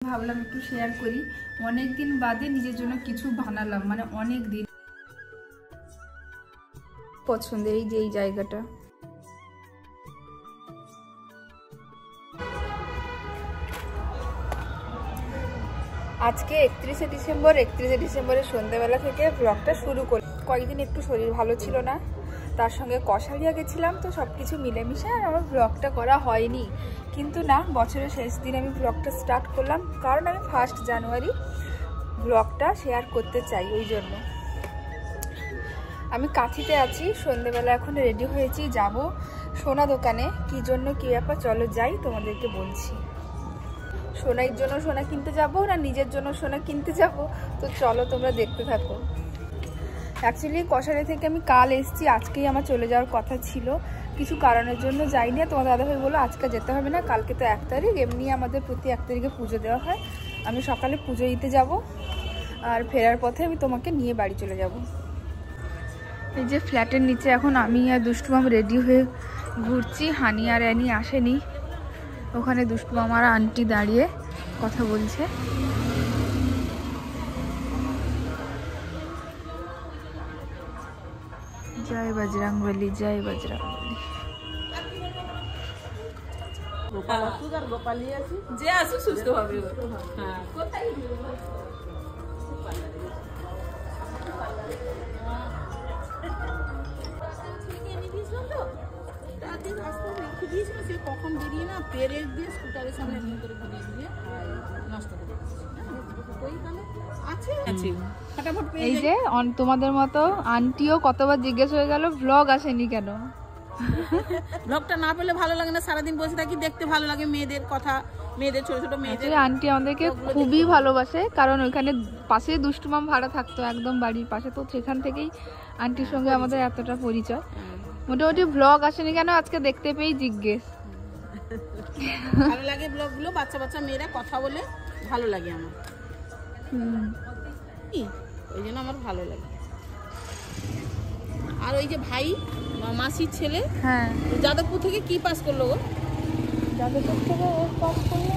ভাবলাম একটু শেয়ার করি। অনেক দিন বাদে নিজের জন্য কিছু বানালাম, মানে অনেক দিন পছন্দের এই যে এই জায়গাটা। আজকে 31শে ডিসেম্বর। 31শে ডিসেম্বরের সন্ধ্যাবেলা থেকে ব্লগটা শুরু করি। কয়েকদিন একটু শরীর ভালো ছিল না, তার সঙ্গে কষারিয়া গেছিলাম, তো সব কিছু মিলেমিশে আর আমার ব্লগটা করা হয়নি। কিন্তু না, বছরের শেষ দিন আমি ব্লগটা স্টার্ট করলাম, কারণ আমি 1 জানুয়ারি ব্লগটা শেয়ার করতে চাই। ওই জন্য আমি কাঠিতে আছি, সন্ধ্যেবেলা এখন রেডি হয়েছি, যাব সোনা দোকানে। কি জন্য কি ব্যাপার চলো যাই, তোমাদেরকে বলছি। সোনার জন্য সোনা কিনতে যাব না নিজের জন্য সোনা কিনতে যাব, তো চলো তোমরা দেখতে থাকো। অ্যাকচুয়ালি কষারি থেকে আমি কাল এসেছি, আজকেই আমার চলে যাওয়ার কথা ছিল, কিছু কারণের জন্য যাইনি। তোমার দাদাভাই বললো আজকে যেতে হবে না, কালকে তো 1 তারিখ, এমনি আমাদের প্রতি 1 তারিখে পুজো দেওয়া হয়। আমি সকালে পুজো দিতে যাব, আর ফেরার পথে আমি তোমাকে নিয়ে বাড়ি চলে যাব। এই যে ফ্ল্যাটের নিচে এখন আমি আর দুষ্টু মাম রেডি হয়ে ঘুরছি। হানি আর অ্যানি আসেনি, ওখানে দুষ্টু মাম আর আন্টি দাঁড়িয়ে কথা বলছে। জয় বজরংবলী, জয় বজরংবলী। গোপাল আসুক আর গোপালই আসুক, যে আসুক সুস্থ হবে। হ্যাঁ, কোথায় কখন বেরিয়ে না পেরেক দিয়ে স্কুটারের সামনে করে ঘুরিয়ে দিয়ে নষ্ট করে এই যে তোমাদের মতো আন্টিও কতবার জিজ্ঞেস হয়ে গেল ব্লগ আসেনি কেন। ব্লগটা না পেলে ভালো লাগে না, সারাদিন বসে থাকি, দেখতে ভালো লাগে মেয়েদের কথা, মেয়েদের ছোট ছোট মেয়েদের। আন্টি আমাদেরকে খুবই ভালোবাসে, কারণ ওইখানে পাশে দুষ্টু মাম ভাড়া থাকতো, একদম বাড়ির পাশে, তো সেখান থেকেই আন্টির সঙ্গে আমাদের এতটা পরিচয়। মোটামুটি ব্লগ আসেনি কেন আজকে দেখতে পেয়ে জিজ্ঞেস। ভালো লাগে ব্লগগুলো, বাচ্চা বাচ্চা মেয়েরা কথা বলে ভালো লাগে আমার, ওই জন্য আমার ভালো লাগে। আর ওই যে ভাই মাসির ছেলে, হ্যাঁ, যাদবপুর থেকে কি পাস করলো গো? যাদবপুর থেকে পাস করলো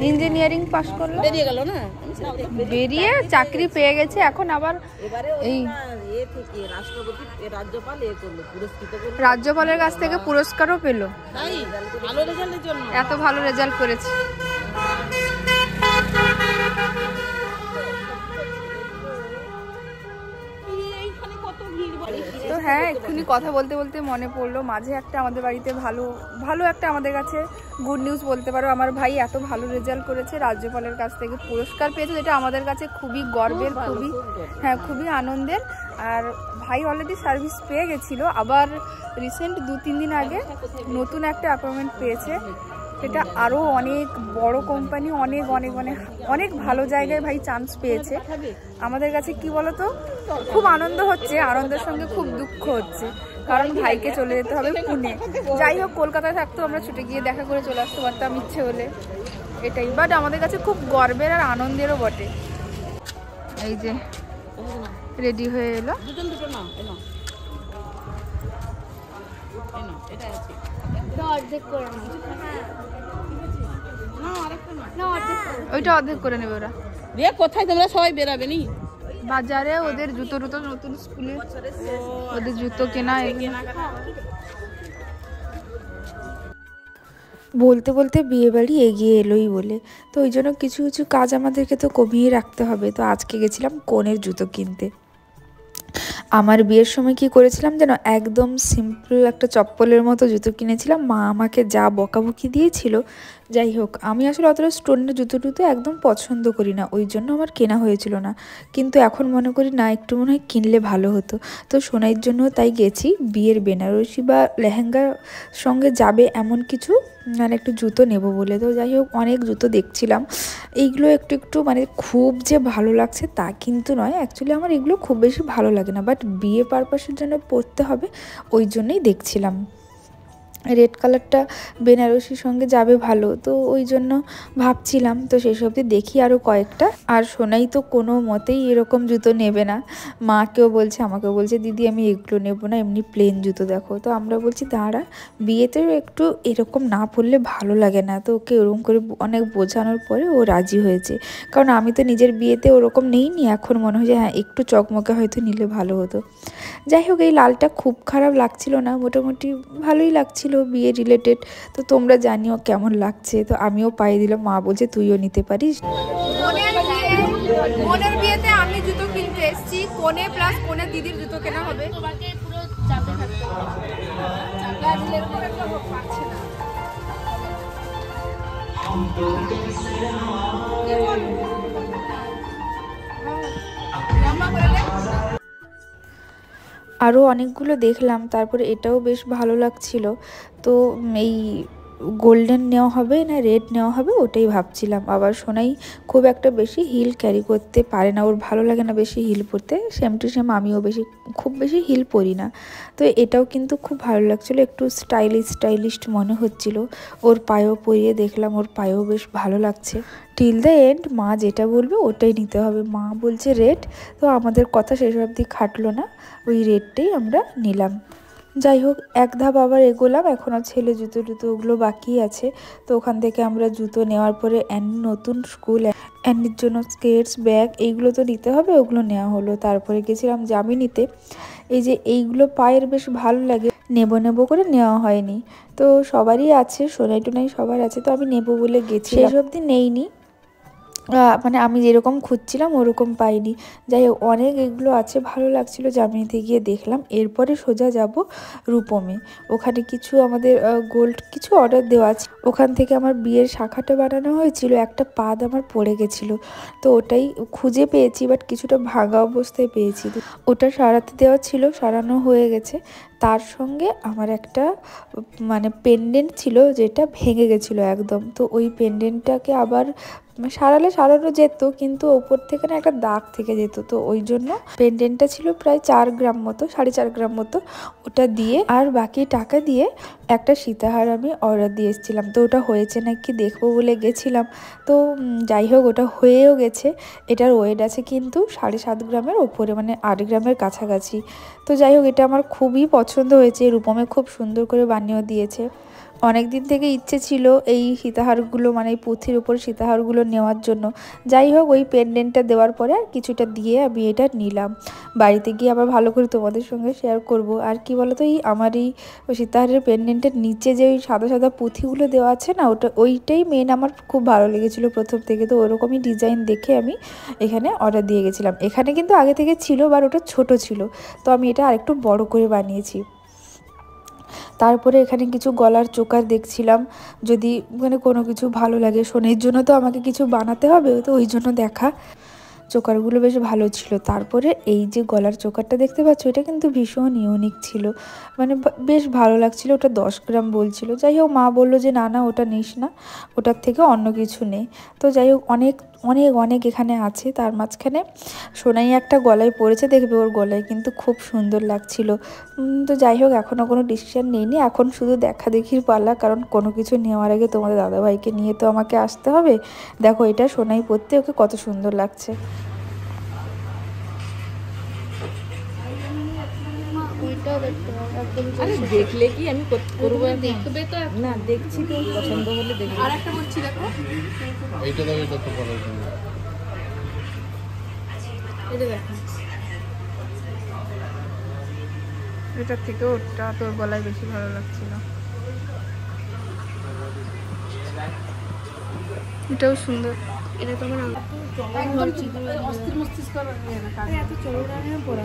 ইঞ্জিনিয়ারিং পাস করলো, বেরিয়ে গেল না, বেরিয়ে চাকরি পেয়ে গেছে। এখন আবার এই রাজ্যপালের কাছ থেকে পুরস্কারও পেলো, ভালো রেজাল্টের জন্য। এত ভালো রেজাল্ট করেছে। তো হ্যাঁ, এক্ষুনি কথা বলতে বলতে মনে পড়লো, মাঝে একটা আমাদের বাড়িতে ভালো একটা আমাদের কাছে গুড নিউজ বলতে পারো। আমার ভাই এত ভালো রেজাল্ট করেছে, রাজ্যপালের কাছ থেকে পুরস্কার পেয়েছে, যেটা আমাদের কাছে খুবই গর্বের, খুবই আনন্দের। আর ভাই অলরেডি সার্ভিস পেয়ে গেছিল, আবার রিসেন্ট 2-3 দিন আগে নতুন একটা অ্যাপয়েন্টমেন্ট পেয়েছে, সেটা আরও অনেক বড় কোম্পানি, অনেক ভালো জায়গায় ভাই চান্স পেয়েছে। আমাদের কাছে কি বলতো, খুব আনন্দ হচ্ছে, আনন্দের সঙ্গে খুব দুঃখ হচ্ছে, কারণ ভাইকে চলে যেতে হবে পুনে। যাই হোক, কলকাতায় থাকতো, আমরা ছুটে গিয়ে দেখা করে চলে আসতে পারতাম ইচ্ছে হলে, এটাই। বাট আমাদের কাছে খুব গর্বের আর আনন্দেরও বটে। এই যে রেডি হয়ে এলো, ওইটা অর্ধেক করে নেবে ওরা। কোথায় তোমরা সবাই বেরাবে নি? বাজারে ওদের জুতো নতুন স্কুলে ওদের জুতো কেনা। বলতে বলতে বিয়ে বাড়ি এগিয়ে এলোই বলে, তো ওই জন্য কিছু কিছু কাজ আমাদেরকে তো কমিয়ে রাখতে হবে। তো আজকে গেছিলাম কনের জুতো কিনতে। আমার বিয়ের সময় কি করেছিলাম যেন, একদম সিম্পল একটা চপ্পলের মতো জুতো কিনেছিলাম, মা আমাকে যা বকাবকি দিয়েছিল। যাই হোক, আমি আসলে অতটা স্টোনের জুতো একদম পছন্দ করি না, ওই জন্য আমার কেনা হয়েছিল না। কিন্তু এখন মনে করি না, একটু মনে হয় কিনলে ভালো হতো। তো সোনাইয়ের জন্য তাই গেছি, বিয়ের বেনারসি বা লেহেঙ্গার সঙ্গে যাবে এমন কিছু মানে একটু জুতো নেব বলে। তো যাই হোক, অনেক জুতো দেখছিলাম, এইগুলো একটু মানে খুব যে ভালো লাগছে তা কিন্তু নয়। অ্যাকচুয়ালি আমার এগুলো খুব বেশি ভালো লাগে না, বাট বিয়ে পারপাসের জন্য পরতে হবে, ওই জন্যই দেখছিলাম। রেড কালারটা বেনারসির সঙ্গে যাবে ভালো, তো ওই জন্য ভাবছিলাম। তো সেসব দিয়ে দেখি আরও কয়েকটা। আর সোনাই তো কোনো মতেই এরকম জুতো নেবে না, মাকেও বলছে আমাকেও বলছে দিদি আমি এগুলো নেবো না, এমনি প্লেন জুতো দেখো। তো আমরা বলছি দাঁড়া, বিয়েতেও একটু এরকম না পরলে ভালো লাগে না। তো ওকে ওরকম করে অনেক বোঝানোর পরে ও রাজি হয়েছে, কারণ আমি তো নিজের বিয়েতে ওরকম নেইনি, এখন মনে হয় যে হ্যাঁ একটু চকমকে হয়তো নিলে ভালো হতো। যাই হোক, এই লালটা খুব খারাপ লাগছিল না, মোটামুটি ভালোই লাগছিল বিয়ে রিলেটেড। তো তোমরা জানিও কেমন লাগছে। তো আমিও পাইয়ে দিলাম, মা বলছে তুইও নিতে পারিস। বোনের বিয়েতে আমি জুতো কিনতে এসেছি, কোনে প্লাস কোনের দিদির জুতো কেনা হবে। তোমাকে পুরো চাপে থাকতে আরও অনেকগুলো দেখলাম, তারপরে এটাও বেশ ভালো লাগছিল। তো এই গোল্ডেন নেওয়া হবে না রেড নেওয়া হবে ওটাই ভাবছিলাম। আবার সোনাই খুব একটা বেশি হিল ক্যারি করতে পারে না, ওর ভালো লাগে না বেশি হিল পরতে, সেম টু সেম আমিও খুব বেশি হিল পরি না। তো এটাও কিন্তু খুব ভালো লাগছিলো, একটু স্টাইলিশ মনে হচ্ছিল। ওর পায়েও পরিয়ে দেখলাম, ওর পায়েও বেশ ভালো লাগছে। টিল দ্য এন্ড মা যেটা বলবে ওটাই নিতে হবে, মা বলছে রেড, তো আমাদের কথা শেষ অবধি খাটলো না, ওই রেডটাই আমরা নিলাম। যাই হোক, এক ধাপ আবার এগোলাম, এখনও ছেলে জুতো ওগুলো বাকি আছে। তো ওখান থেকে আমরা জুতো নেওয়ার পরে নতুন স্কুল অ্যানির জন্য স্কেটস ব্যাগ এইগুলো তো নিতে হবে, ওগুলো নেওয়া হলো। তারপরে গেছিলাম জামি নিতে। এই যে এইগুলো পায়ের বেশ ভালো লাগে, নেবো করে নেওয়া হয়নি। তো সবারই আছে, সোনাই টোনাই সবার আছে, তো আমি নেবো বলে গেছি, শেষ অবধি নেইনি। মানে আমি যেরকম খুঁজছিলাম ওরকম পাইনি। যাই হোক, অনেক এগুলো আছে, ভালো লাগছিলো। জামিনিতে গিয়ে দেখলাম, এরপরে সোজা যাব রূপমে। ওখানে কিছু আমাদের গোল্ড কিছু অর্ডার দেওয়া আছে, ওখান থেকে আমার বিয়ের শাখাটা বানানো হয়েছিল, একটা পাদ আমার পড়ে গেছিলো, তো ওটাই খুঁজে পেয়েছি, বাট কিছুটা ভাঙা অবস্থায় পেয়েছি। তো ওটা সারাতে দেওয়া ছিল, সারানো হয়ে গেছে। তার সঙ্গে আমার একটা মানে পেন্ডেন্ট ছিল যেটা ভেঙে গেছিলো একদম। তো ওই পেন্ডেন্টটাকে আবার সারানো যেত, কিন্তু ওপর থেকে না একটা দাগ থেকে যেত। তো ওই জন্য পেন্ডেন্টটা ছিল প্রায় 4 গ্রাম মতো, 4.5 গ্রাম মতো, ওটা দিয়ে আর বাকি টাকা দিয়ে একটা সীতাহার আমি অর্ডার দিয়ে এসেছিলাম। তো ওটা হয়েছে নাকি দেখবো বলে গেছিলাম। তো যাই হোক, ওটা হয়েও গেছে। এটার ওয়েট আছে কিন্তু 7.5 গ্রামের ওপরে, মানে 8 গ্রামের কাছাকাছি। তো যাই হোক, এটা আমার খুবই পছন্দ হয়েছে, রূপমে খুব সুন্দর করে বানিয়েও দিয়েছে। অনেক দিন থেকে ইচ্ছে ছিল এই সীতাহারগুলো, মানে এই পুঁথির উপর সীতাহারগুলো নেওয়ার জন্য। যাই হোক, ওই পেন্ডেন্টটা দেওয়ার পরে আর কিছুটা দিয়ে আমি এটা নিলাম। বাড়িতে গিয়ে আবার ভালো করে তোমাদের সঙ্গে শেয়ার করব। আর কি বলো তো, এই আমার এই সীতাহারের পেন্ডেন্টের নিচে যে ওই সাদা পুঁথিগুলো দেওয়া আছে না, ওইটাই মেন আমার খুব ভালো লেগেছিলো প্রথম থেকে। তো ওরকমই ডিজাইন দেখে আমি এখানে অর্ডার দিয়ে গেছিলাম। এখানে কিন্তু আগে থেকে ছিল, বাট ওটা ছোট ছিল, তো আমি এটা আরেকটু বড় করে বানিয়েছি। তারপরে এখানে কিছু গলার চোকার দেখছিলাম, যদি মানে কোনো কিছু ভালো লাগে। সোনের জন্য তো আমাকে কিছু বানাতে হবে, তো ওই জন্য দেখা। চোকারগুলো বেশ ভালো ছিল। তারপরে এই যে গলার চোকারটা দেখতে পাচ্ছ, এটা কিন্তু ভীষণ ইউনিক ছিল, মানে বেশ ভালো লাগছিল। ওটা 10 গ্রাম বলছিল। যাই হোক, মা বললো যে না ওটা নিস না, ওটার থেকে অন্য কিছু নে। তো যাই হোক, অনেক অনেক অনেক এখানে আছে। তার মাঝখানে সোনাই একটা গলায় পরেছে, দেখবে ওর গলায় কিন্তু খুব সুন্দর লাগছিল। তো যাই হোক, এখনও কোনো ডিসিশান নিইনি, এখন শুধু দেখা দেখির পালা, কারণ কোনো কিছু নেওয়ার আগে তোমাদের দাদাভাইকে নিয়ে তো আমাকে আসতে হবে। দেখো, এটা সোনাই পরতে ওকে কত সুন্দর লাগছে। দেখলে কি আমি করবো, দেখবে তো না, দেখছি তো পছন্দ হলে দেখবে। আর একটা বলছি, দেখো এইটা দাও, এটা তো পরার জন্য। এটা দেখো, এটার থেকে ওটা তোর গলায় বেশি ভালো লাগছিল। এটাও সুন্দর। এটা তোমার একদম অস্থির মস্তিষ্ক এত চৌড়া পড়া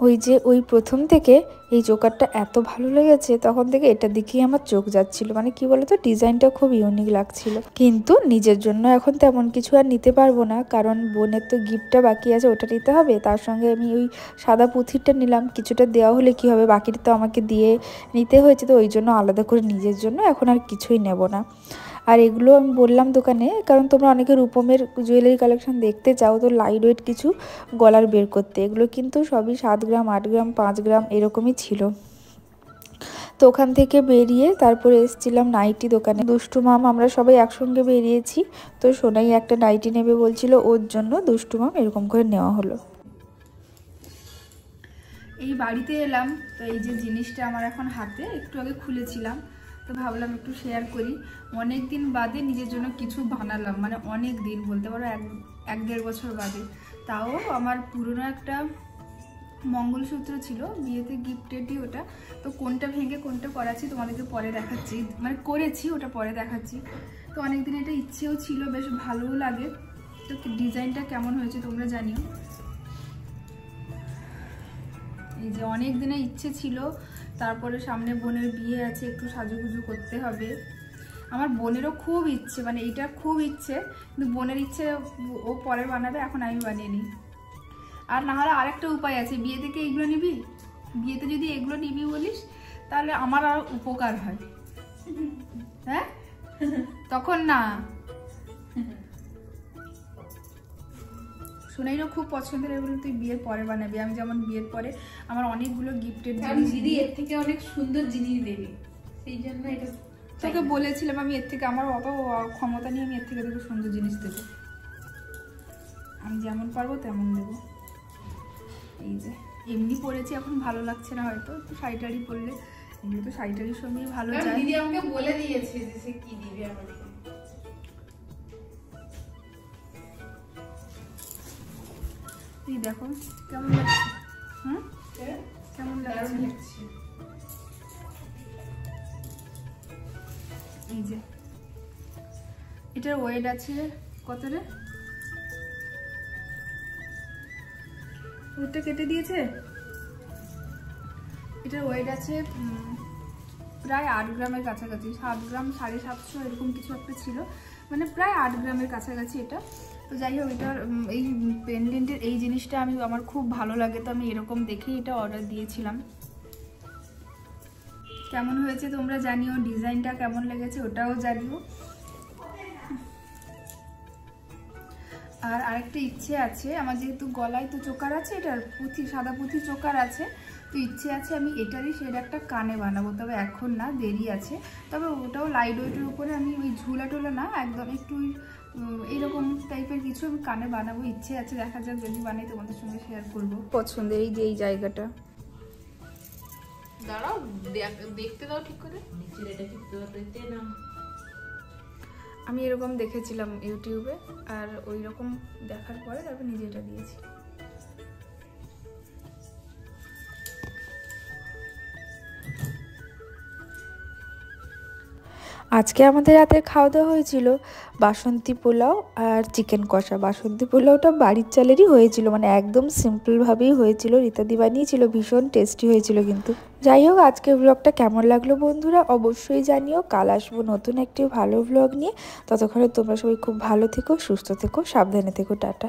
ওই যে ওই প্রথম থেকে এই চোকারটা এত ভালো লেগেছে, তখন থেকে এটার দিকেই আমার চোখ যাচ্ছিল। মানে কি বলতো, ডিজাইনটা খুব ইউনিক লাগছিল। কিন্তু নিজের জন্য এখন তেমন কিছু আর নিতে পারবো না, কারণ বোনের তো গিফটটা বাকি আছে, ওটা নিতে হবে। তার সঙ্গে আমি ওই সাদা পুঁথিরটা নিলাম, কিছুটা দেওয়া হলে কি হবে, বাকিটা তো আমাকে দিয়ে নিতে হয়েছে। তো ওই জন্য আলাদা করে নিজের জন্য এখন আর কিছুই নেব না। আর এগুলো আমি বললাম দোকানে, কারণ তোমরা অনেকে রূপমের জুয়েলারি কালেকশন দেখতে চাও, তো লাইট ওয়েট কিছু গলার বের করতে। এগুলো কিন্তু সবই 7 গ্রাম, 8 গ্রাম, 5 গ্রাম এরকমই ছিল। তো ওখান থেকে বেরিয়ে তারপরে এসেছিলাম নাইটি দোকানে। দুষ্টু মাম আমরা সবাই একসঙ্গে বেরিয়েছি, তো সোনাই একটা নাইটি নেবে বলছিল, ওর জন্য দুষ্টু মাম এরকম করে নেওয়া হলো। এই বাড়িতে এলাম, তো এই যে জিনিসটা আমার এখন হাতে, একটু আগে খুলেছিলাম, তো ভাবলাম একটু শেয়ার করি। অনেক দিন বাদে নিজের জন্য কিছু বানালাম, মানে অনেক দিন বলতে পারো 1-1.5 বছর বাদে। তাও আমার পুরনো একটা মঙ্গলসূত্র ছিল, বিয়েতে গিফটেডই ওটা। তো কোনটা ভেঙে কোনটা করাচ্ছি তোমাদেরকে পরে দেখাচ্ছি, মানে করেছি ওটা পরে দেখাচ্ছি। তো অনেকদিন এটা ইচ্ছেও ছিল, বেশ ভালোও লাগে। তো ডিজাইনটা কেমন হয়েছে তোমরা জানিও। এই যে অনেক দিনের ইচ্ছে ছিল, তারপরে সামনে বোনের বিয়ে আছে, একটু সাজুগুজু করতে হবে। আমার বোনেরও খুব ইচ্ছে, মানে এটা খুব ইচ্ছে, কিন্তু বোনের ইচ্ছে ও পরে বানাবে, এখন আমি বানিয়ে নিই। আর না হলে আরেকটা উপায় আছে, বিয়ে থেকে এগুলো নিবি, বিয়েতে যদি এগুলো নিবি বলিস তাহলে আমার আর উপকার হয়। হ্যাঁ তখন না, সোনাইরও খুব পছন্দের, এগুলো তুই বিয়ের পরে বানাবি। আমি যেমন বিয়ের পরে আমার অনেকগুলো গিফটের জিনিস, দিদি এর থেকে অনেক সুন্দর জিনিস দেবে, সেই জন্য এটা তোকে বলেছিলাম আমি এর থেকে, আমার অত ক্ষমতা নিয়ে আমি এর থেকে তোকে সুন্দর জিনিস দেবো, আমি যেমন পারবো তেমন দেবো। এই যে এমনি পরেছি, এখন ভালো লাগছে না হয়তো, একটু শাড়ি টাড়ি পরলে, এমনি তো শাড়ি টাড়ির সঙ্গে ভালো যায়। দিদি আমাকে বলে দিয়েছে যে সে কি দিবে আমাকে। এই দেখো কেমন লাগছে, হুম কেমন লাগছে। এই যে এটার ওয়েট আছে কত রে, ওয়েটটা কেটে দিয়েছে। এটার ওয়েট আছে প্রায় 8 গ্রামের কাছাকাছি, 7 গ্রাম 750 এরকম কিছু একটা ছিল, মানে প্রায় 8 গ্রামের কাছাকাছি এটা। তো যাই হোক, এটার এই পেন্ডেন্টের এই জিনিসটা আমার খুব ভালো লাগে, তো আমি এরকম দেখেই এটা অর্ডার দিয়েছিলাম। কেমন হয়েছে তোমরা জানিও, ডিজাইনটা কেমন লেগেছে ওটাও জানিও। আর আরেকটা ইচ্ছে আছে আমার, যেহেতু গলায় তো চোকার আছে, এটার পুঁথি সাদা পুঁথি চোকার আছে, তো ইচ্ছে আছে আমি এটারই সেটা একটা কানে বানাবো, তবে এখন না, দেরি আছে। তবে ওটাও লাইট ওয়েটের উপরে, আমি ওই ঝুলা টোলা না, একদম একটু এইরকম টাইপের কিছু আমি কানে বানাবো, ইচ্ছে আছে। দেখা যাক, যদি বানাই তোমাদের সঙ্গে শেয়ার করবো। পছন্দের এই যে এই জায়গাটা, দাঁড়াও দেখতে দাও ঠিক করে, নিচের এটা ঠিক না। আমি এরকম দেখেছিলাম ইউটিউবে, আর ওই রকম দেখার পরে তারপর নিজে এটা দিয়েছি। আজকে আমাদের রাতের খাওয়া দাওয়া হয়েছিল বাসন্তী পোলাও আর চিকেন কষা। বাসন্তী পোলাওটা বাড়ির চালেরই হয়েছিল, মানে একদম সিম্পলভাবেই হয়েছিল, রীতাদি বানিয়েছিল, ভীষণ টেস্টি হয়েছিল। কিন্তু যাই হোক, আজকের ব্লগটা কেমন লাগলো বন্ধুরা অবশ্যই জানিও। কাল আসবো নতুন একটি ভালো ব্লগ নিয়ে, ততক্ষণে তোমরা সবাই খুব ভালো থেকো, সুস্থ থেকো, সাবধানে থেকো, টাটা।